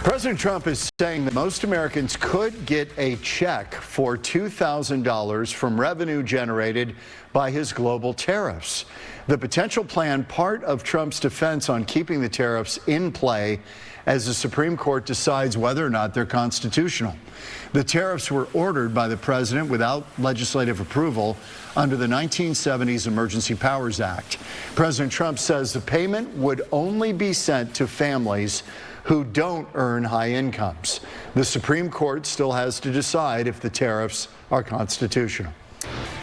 President Trump is saying that most Americans could get a check for $2,000 from revenue generated by his global tariffs. The potential plan, part of Trump's defense on keeping the tariffs in play as the Supreme Court decides whether or not they're constitutional. The tariffs were ordered by the president without legislative approval under the 1970s Emergency Powers Act. President Trump says the payment would only be sent to families who don't earn high incomes. The Supreme Court still has to decide if the tariffs are constitutional.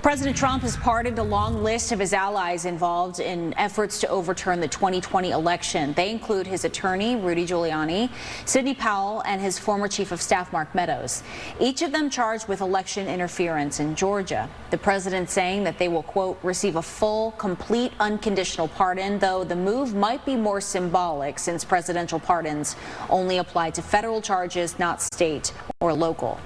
President Trump has pardoned a long list of his allies involved in efforts to overturn the 2020 election. They include his attorney, Rudy Giuliani, Sidney Powell, and his former chief of staff, Mark Meadows. Each of them charged with election interference in Georgia. The president saying that they will, quote, receive a full, complete, unconditional pardon, though the move might be more symbolic since presidential pardons only apply to federal charges, not state or local.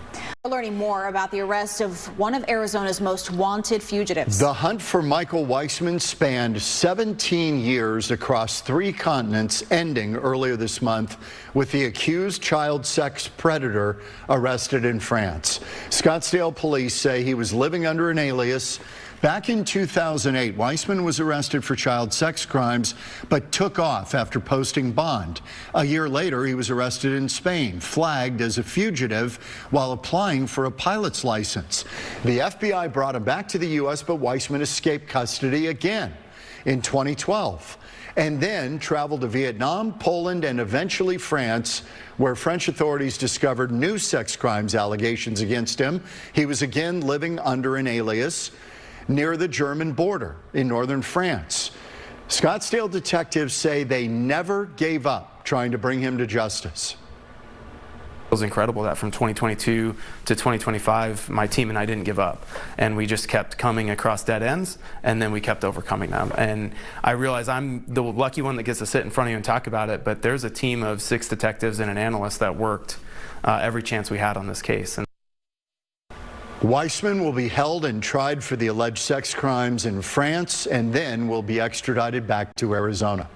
We're learning more about the arrest of one of Arizona's most wanted fugitives. The hunt for Michael Weissman spanned 17 years across 3 continents, ending earlier this month with the accused child sex predator arrested in France. Scottsdale police say he was living under an alias. Back in 2008, Weissman was arrested for child sex crimes, but took off after posting bond. A year later, he was arrested in Spain, flagged as a fugitive while applying for a pilot's license. The FBI brought him back to the U.S., but Weissman escaped custody again in 2012, and then traveled to Vietnam, Poland, and eventually France, where French authorities discovered new sex crimes allegations against him. He was again living under an alias near the German border in northern France. Scottsdale detectives say they never gave up trying to bring him to justice. It was incredible that from 2022 to 2025, my team and I didn't give up. And we just kept coming across dead ends, and then we kept overcoming them. And I realize I'm the lucky one that gets to sit in front of you and talk about it, but there's a team of 6 detectives and an analyst that worked every chance we had on this case. Weissman will be held and tried for the alleged sex crimes in France and then will be extradited back to Arizona.